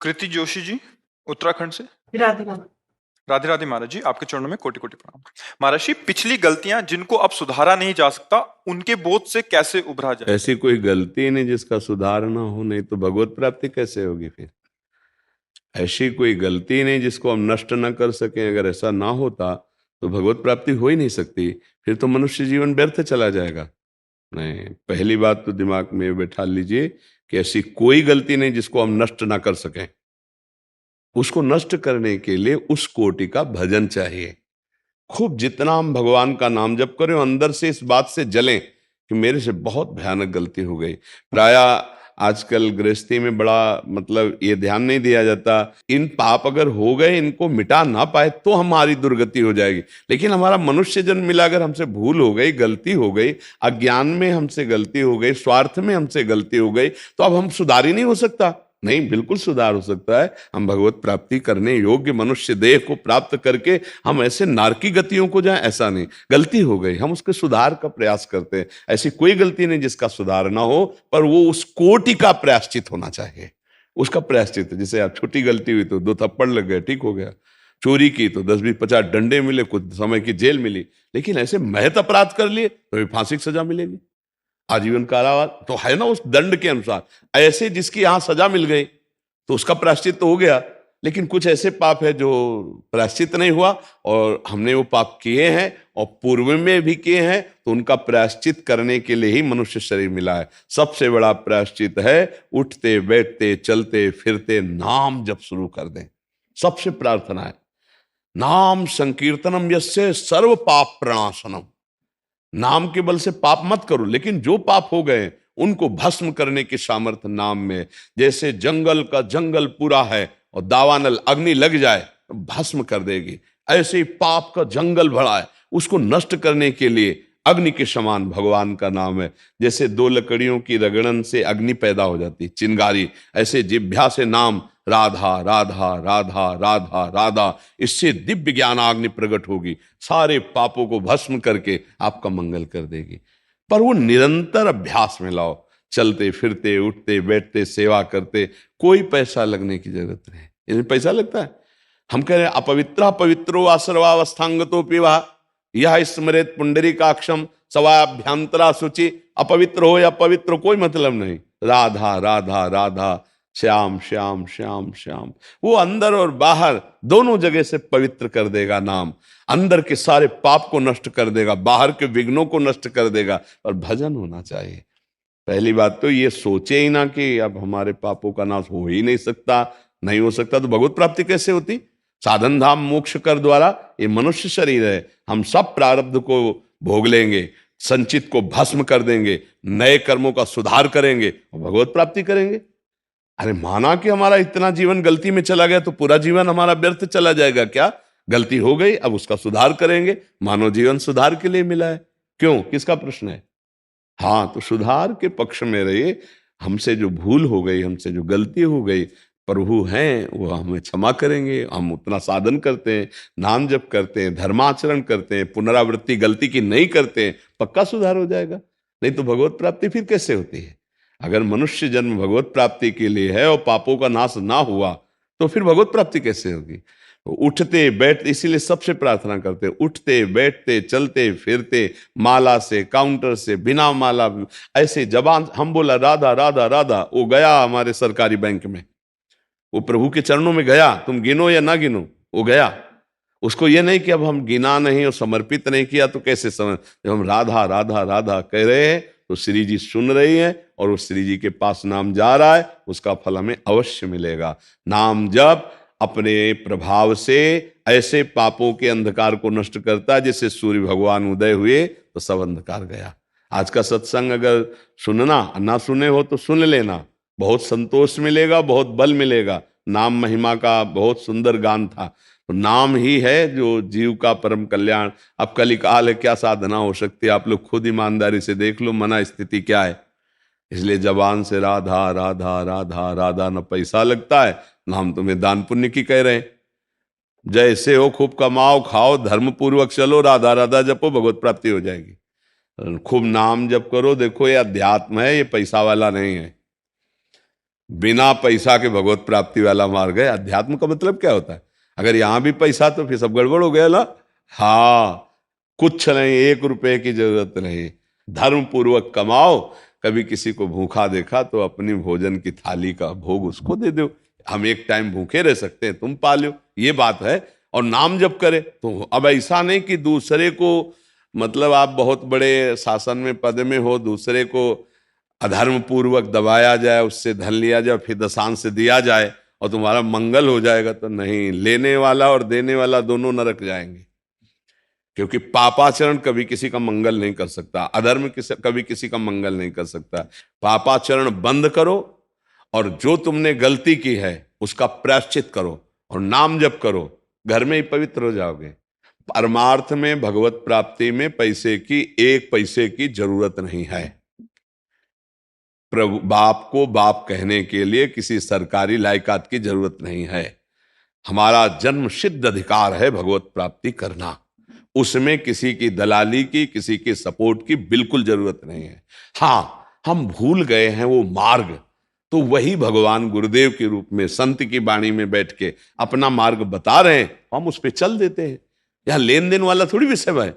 कृति जोशी जी, उत्तराखंड से। राधे राधे। राधे राधे महाराज जी, आपके चरणों में कोटि कोटि प्रणाम। महाराज जी, पिछली गलतियां जिनको अब सुधारा नहीं जा सकता, उनके बोझ से कैसे उभरा जाए? ऐसी कोई गलती नहीं जिसका सुधार ना हो, नहीं तो भगवत प्राप्ति कैसे होगी फिर। ऐसी कोई गलती नहीं जिसको हम नष्ट ना कर सकें। अगर ऐसा ना होता तो भगवत प्राप्ति हो ही नहीं सकती, फिर तो मनुष्य जीवन व्यर्थ चला जाएगा। नहीं, पहली बात तो दिमाग में बैठा लीजिए कि ऐसी कोई गलती नहीं जिसको हम नष्ट ना कर सकें। उसको नष्ट करने के लिए उस कोटि का भजन चाहिए। खूब जितना हम भगवान का नाम जप करें, अंदर से इस बात से जलें कि मेरे से बहुत भयानक गलती हो गई। प्राय आजकल गृहस्थी में बड़ा ये ध्यान नहीं दिया जाता, इन पाप अगर हो गए इनको मिटा ना पाए तो हमारी दुर्गति हो जाएगी। लेकिन हमारा मनुष्य जन्म मिला, अगर हमसे भूल हो गई, गलती हो गई, अज्ञान में हमसे गलती हो गई, स्वार्थ में हमसे गलती हो गई, तो अब हम सुधार ही नहीं हो सकता। नहीं, बिल्कुल सुधार हो सकता है। हम भगवत प्राप्ति करने योग्य मनुष्य देह को प्राप्त करके हम ऐसे नारकी गतियों को जाएं, ऐसा नहीं। गलती हो गई, हम उसके सुधार का प्रयास करते हैं। ऐसी कोई गलती नहीं जिसका सुधार ना हो, पर वो उस कोटि का प्रायश्चित होना चाहिए। उसका प्रायश्चित, जैसे आप छोटी गलती हुई तो 2 थप्पड़ लग गए, ठीक हो गया। चोरी की तो 10-20-50 डंडे मिले, कुछ समय की जेल मिली। लेकिन ऐसे महत अपराध कर लिए तो भी फांसी की सजा मिलेगी, आजीवन कारावास तो है ना उस दंड के अनुसार। ऐसे जिसकी यहां सजा मिल गई तो उसका प्रायश्चित तो हो गया। लेकिन कुछ ऐसे पाप है जो प्रायश्चित नहीं हुआ, और हमने वो पाप किए हैं और पूर्व में भी किए हैं, तो उनका प्रायश्चित करने के लिए ही मनुष्य शरीर मिला है। सबसे बड़ा प्रायश्चित है उठते बैठते चलते फिरते नाम जब शुरू कर दें। सबसे प्रार्थना है नाम संकीर्तनम यस्य सर्व पाप प्रणाशनम। नाम के बल से पाप मत करो, लेकिन जो पाप हो गए उनको भस्म करने की सामर्थ्य नाम में। जैसे जंगल का जंगल पूरा है और दावानल अग्नि लग जाए तो भस्म कर देगी, ऐसे ही पाप का जंगल भरा है, उसको नष्ट करने के लिए अग्नि के समान भगवान का नाम है। जैसे 2 लकड़ियों की रगड़न से अग्नि पैदा हो जाती, चिंगारी, ऐसे जिह्वा से नाम राधा राधा राधा राधा राधा, इससे दिव्य ज्ञानाग्नि प्रकट होगी, सारे पापों को भस्म करके आपका मंगल कर देगी। पर वो निरंतर अभ्यास में लाओ, चलते फिरते उठते बैठते सेवा करते। कोई पैसा लगने की जरूरत नहीं। इसमें पैसा लगता है? हम कह रहे हैं अपवित्र पवित्रो वा सर्वावस्थांगतो पिवा यह स्मरेत पुंडरीकाक्षम सवाभ्यंतरा शुचि। अपवित्र हो या पवित्र कोई मतलब नहीं। राधा राधा राधा, श्याम श्याम श्याम श्याम, वो अंदर और बाहर दोनों जगह से पवित्र कर देगा नाम। अंदर के सारे पाप को नष्ट कर देगा, बाहर के विघ्नों को नष्ट कर देगा। और भजन होना चाहिए। पहली बात तो ये सोचे ही ना कि अब हमारे पापों का नाश हो ही नहीं सकता। नहीं हो सकता तो भगवत प्राप्ति कैसे होती? साधन धाम मोक्ष कर द्वारा ये मनुष्य शरीर है, हम सब प्रारब्ध को भोग लेंगे, संचित को भस्म कर देंगे, नए कर्मों का सुधार करेंगे और भगवत प्राप्ति करेंगे। अरे माना कि हमारा इतना जीवन गलती में चला गया तो पूरा जीवन हमारा व्यर्थ चला जाएगा क्या? गलती हो गई, अब उसका सुधार करेंगे। मानव जीवन सुधार के लिए मिला है, क्यों, किसका प्रश्न है? हाँ, तो सुधार के पक्ष में रहिए। हमसे जो भूल हो गई, हमसे जो गलती हो गई, प्रभु हैं वो हमें क्षमा करेंगे। हम उतना साधन करते हैं, नाम जप करते हैं, धर्माचरण करते हैं, पुनरावृत्ति गलती की नहीं करते हैं, पक्का सुधार हो जाएगा। नहीं तो भगवत प्राप्ति फिर कैसे होती है? अगर मनुष्य जन्म भगवत प्राप्ति के लिए है और पापों का नाश ना हुआ तो फिर भगवत प्राप्ति कैसे होगी? तो उठते बैठते, इसीलिए सबसे प्रार्थना करते, उठते बैठते चलते फिरते, माला से, काउंटर से, बिना माला, ऐसे जबान हम बोला राधा राधा राधा, वो गया हमारे सरकारी बैंक में, वो प्रभु के चरणों में गया। तुम गिनो या ना गिनो, वो गया। उसको ये नहीं कि अब हम गिना नहीं और समर्पित नहीं किया तो कैसे समझ। जब हम राधा राधा राधा कह रहे हैं तो श्री जी सुन रही हैं और उस श्री जी के पास नाम जा रहा है, उसका फल हमें अवश्य मिलेगा। नाम जब अपने प्रभाव से ऐसे पापों के अंधकार को नष्ट करता है जैसे सूर्य भगवान उदय हुए तो सब अंधकार गया। आज का सत्संग अगर सुनना ना सुने हो तो सुन लेना, बहुत संतोष मिलेगा, बहुत बल मिलेगा। नाम महिमा का बहुत सुंदर गान था। तो नाम ही है जो जीव का परम कल्याण। अब कलिकाल है, क्या साधना हो सकती है? आप लोग खुद ईमानदारी से देख लो मना स्थिति क्या है। इसलिए जबान से राधा राधा राधा राधा, न पैसा लगता है न हम तुम्हें दान पुण्य की कह रहे हैं। जैसे हो खूब कमाओ खाओ, धर्म पूर्वक चलो, राधा राधा जपो, भगवत प्राप्ति हो जाएगी। खूब नाम जप करो। देखो ये अध्यात्म है, ये पैसा वाला नहीं है। बिना पैसा के भगवत प्राप्ति वाला मार्ग है। अध्यात्म का मतलब क्या होता है? अगर यहां भी पैसा तो फिर सब गड़बड़ हो गया ना। हाँ, कुछ नहीं, 1 रुपए की जरूरत नहीं, धर्म पूर्वक कमाओ। कभी किसी को भूखा देखा तो अपनी भोजन की थाली का भोग उसको दे दो। हम एक टाइम भूखे रह सकते हैं, तुम पालो, ये बात है। और नाम जप करे तो अब ऐसा नहीं कि दूसरे को, मतलब आप बहुत बड़े शासन में पद में हो, दूसरे को अधर्म पूर्वक दबाया जाए, उससे धन लिया जाए, फिर दशांश से दिया जाए और तुम्हारा मंगल हो जाएगा। तो नहीं, लेने वाला और देने वाला दोनों नरक जाएंगे। क्योंकि पापाचरण कभी किसी का मंगल नहीं कर सकता, अधर्म कभी किसी का मंगल नहीं कर सकता। पापाचरण बंद करो और जो तुमने गलती की है उसका प्रायश्चित करो और नाम जप करो, घर में ही पवित्र हो जाओगे। परमार्थ में, भगवत प्राप्ति में पैसे की, 1 पैसे की जरूरत नहीं है। प्रभु बाप को बाप कहने के लिए किसी सरकारी लायकात की जरूरत नहीं है। हमारा जन्म सिद्ध अधिकार है भगवत प्राप्ति करना। उसमें किसी की दलाली की, किसी के सपोर्ट की बिल्कुल जरूरत नहीं है। हाँ, हम भूल गए हैं वो मार्ग, तो वही भगवान गुरुदेव के रूप में संत की वाणी में बैठ के अपना मार्ग बता रहे हैं, हम उस पर चल देते हैं। यह लेन देन वाला थोड़ी विषय है,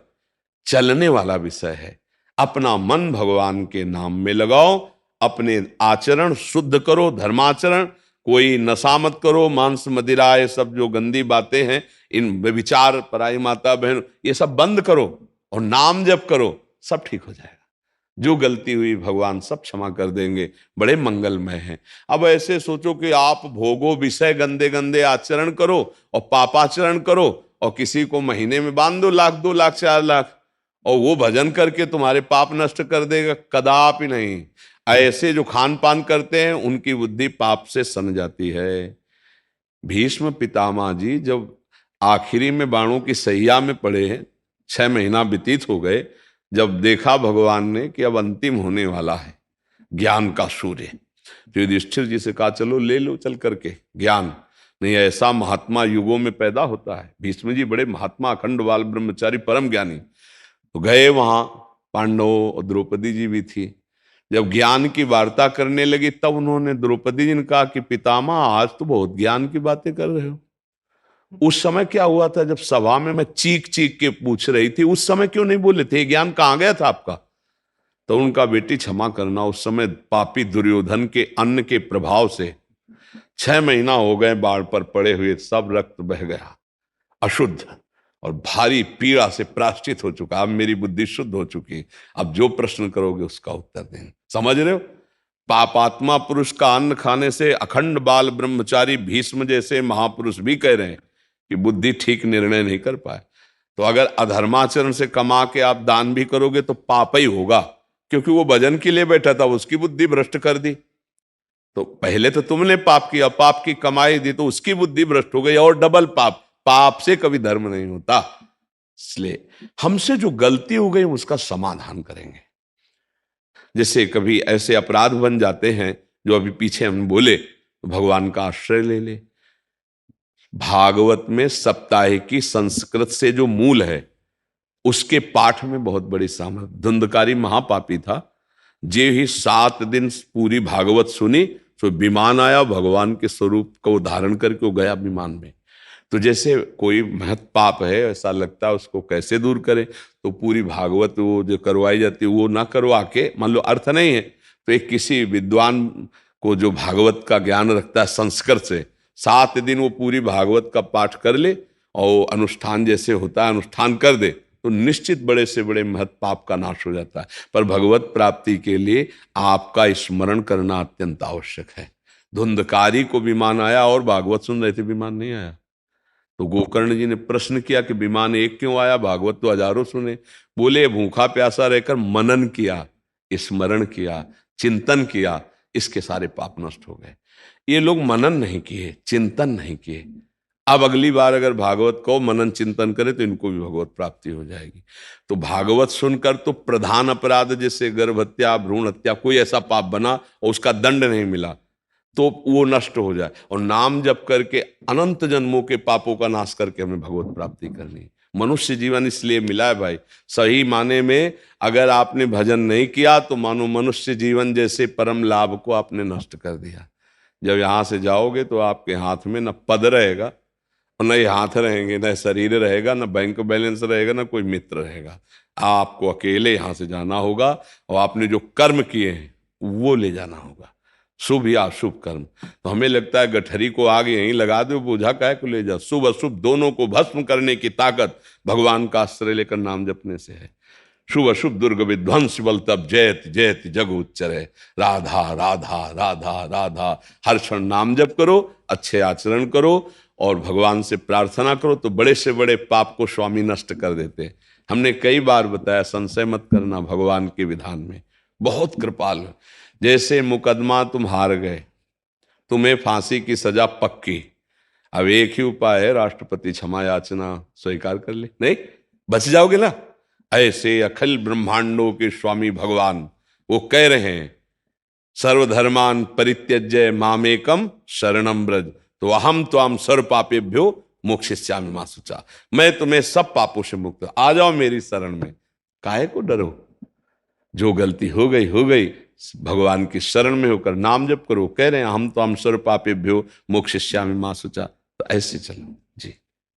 चलने वाला विषय है। अपना मन भगवान के नाम में लगाओ, अपने आचरण शुद्ध करो, धर्माचरण। कोई नशा मत करो, मांस मदिरा, ये सब जो गंदी बातें हैं, इन व्यभिचार, पराई माता बहन, ये सब बंद करो और नाम जप करो, सब ठीक हो जाएगा। जो गलती हुई भगवान सब क्षमा कर देंगे, बड़े मंगलमय हैं। अब ऐसे सोचो कि आप भोगो विषय, गंदे गंदे आचरण करो और पापाचरण करो और किसी को महीने में बांध दो 1 लाख, 2 लाख, 4 लाख, और वो भजन करके तुम्हारे पाप नष्ट कर देगा? कदापि नहीं। ऐसे जो खान पान करते हैं उनकी बुद्धि पाप से सन जाती है। भीष्म पितामह जी जब आखिरी में बाणों की सैया में पड़े हैं, 6 महीना व्यतीत हो गए, जब देखा भगवान ने कि अब अंतिम होने वाला है ज्ञान का सूर्य, तो युधिष्ठिर जी से कहा चलो ले लो चल करके ज्ञान। नहीं, ऐसा महात्मा युगों में पैदा होता है। भीष्म जी बड़े महात्मा, अखंड बाल ब्रह्मचारी, परम ज्ञानी। तो गए वहां, पांडव और द्रौपदी जी भी थी। जब ज्ञान की वार्ता करने लगी तब उन्होंने द्रौपदी जी ने कहा कि पितामह आज तो बहुत ज्ञान की बातें कर रहे हो। उस समय क्या हुआ था जब सभा में मैं चीख चीख के पूछ रही थी, उस समय क्यों नहीं बोले थे? ज्ञान कहाँ गया था आपका? तो उनका, बेटी क्षमा करना, उस समय पापी दुर्योधन के अन्न के प्रभाव से 6 महीना हो गए बाढ़ पर पड़े हुए, सब रक्त बह गया अशुद्ध और भारी पीड़ा से प्राश्चित हो चुका। अब मेरी बुद्धि शुद्ध हो चुकी, अब जो प्रश्न करोगे उसका उत्तर दें। समझ रहे हो? पापात्मा पुरुष का अन्न खाने से अखंड बाल ब्रह्मचारी भीष्म जैसे महापुरुष भी कह रहे हैं कि बुद्धि ठीक निर्णय नहीं कर पाए। तो अगर अधर्माचरण से कमा के आप दान भी करोगे तो पाप ही होगा, क्योंकि वो भजन के लिए बैठा था, उसकी बुद्धि भ्रष्ट कर दी। तो पहले तो तुमने पाप किया, पाप की कमाई दी तो उसकी बुद्धि भ्रष्ट हो गई, और डबल पाप। पाप से कभी धर्म नहीं होता। इसलिए हमसे जो गलती हो गई उसका समाधान करेंगे। जैसे कभी ऐसे अपराध बन जाते हैं जो अभी पीछे हम बोले, तो भगवान का आश्रय ले ले। भागवत में सप्ताहिकी संस्कृत से जो मूल है उसके पाठ में बहुत बड़ी सामर्थ्य। धुंधकारी महापापी था, जे ही 7 दिन पूरी भागवत सुनी तो विमान आया, भगवान के स्वरूप को धारण करके वो गया विमान में। तो जैसे कोई महत पाप है, ऐसा लगता है उसको कैसे दूर करें, तो पूरी भागवत वो जो करवाई जाती है वो ना करवा के, मान लो अर्थ नहीं है तो एक किसी विद्वान को जो भागवत का ज्ञान रखता है संस्कृत से, 7 दिन वो पूरी भागवत का पाठ कर ले और अनुष्ठान जैसे होता है अनुष्ठान कर दे, तो निश्चित बड़े से बड़े महत पाप का नाश हो जाता है। पर भगवत प्राप्ति के लिए आपका स्मरण करना अत्यंत आवश्यक है। धुंधकारी को विमान आया और भागवत सुन रहे थे, विमान नहीं आया। तो गोकर्ण जी ने प्रश्न किया कि विमान एक क्यों आया, भागवत तो हजारों सुने। बोले भूखा प्यासा रहकर मनन किया, स्मरण किया, चिंतन किया, इसके सारे पाप नष्ट हो गए। ये लोग मनन नहीं किए, चिंतन नहीं किए। अब अगली बार अगर भागवत को मनन चिंतन करे तो इनको भी भगवत प्राप्ति हो जाएगी। तो भागवत सुनकर तो प्रधान अपराध जैसे गर्भ हत्या, भ्रूण हत्या, कोई ऐसा पाप बना और उसका दंड नहीं मिला तो वो नष्ट हो जाए, और नाम जप करके अनंत जन्मों के पापों का नाश करके हमें भगवत प्राप्ति करनी है। मनुष्य जीवन इसलिए मिला है भाई, सही माने में अगर आपने भजन नहीं किया तो मानो मनुष्य जीवन जैसे परम लाभ को आपने नष्ट कर दिया। जब यहाँ से जाओगे तो आपके हाथ में न पद रहेगा और न ये हाथ रहेंगे, न शरीर रहेगा, न बैंक बैलेंस रहेगा, न कोई मित्र रहेगा। आपको अकेले यहाँ से जाना होगा और आपने जो कर्म किए हैं वो ले जाना होगा, शुभ या अशुभ कर्म। तो हमें लगता है गठरी को आगे यहीं लगा दो, बोझा काहे को ले जा। शुभ अशुभ दोनों को भस्म करने की ताकत भगवान का आश्रय लेकर नाम जपने से है। शुभ अशुभ दुर्ग विध्वंस बल तब जयति जयति जग उच्चरे। राधा राधा राधा राधा, हर क्षण नाम जप करो, अच्छे आचरण करो और भगवान से प्रार्थना करो तो बड़े से बड़े पाप को स्वामी नष्ट कर देते हैं। हमने कई बार बताया, संशय मत करना भगवान के विधान में, बहुत कृपाल है। जैसे मुकदमा तुम हार गए, तुम्हें फांसी की सजा पक्की, अब एक ही उपाय है, राष्ट्रपति क्षमा याचना स्वीकार कर ले, नहीं बच जाओगे ना। ऐसे अखिल ब्रह्मांडों के स्वामी भगवान वो कह रहे हैं, सर्वधर्मान परित्यज्य मामेकम शरणम ब्रज, तो अहम त्वाम सर्व पापेभ्यो मोक्षयिष्यामि मा शुचा। मैं तुम्हें सब पापों से मुक्त, आ जाओ मेरी शरण में, काहे को डरो। जो गलती हो गई, भगवान की शरण में होकर नाम जप करो। कह रहे हैं हम तो हम सर्व पापेभ्यो मोक्षयिष्यामि मा शुचा, तो ऐसे चलो।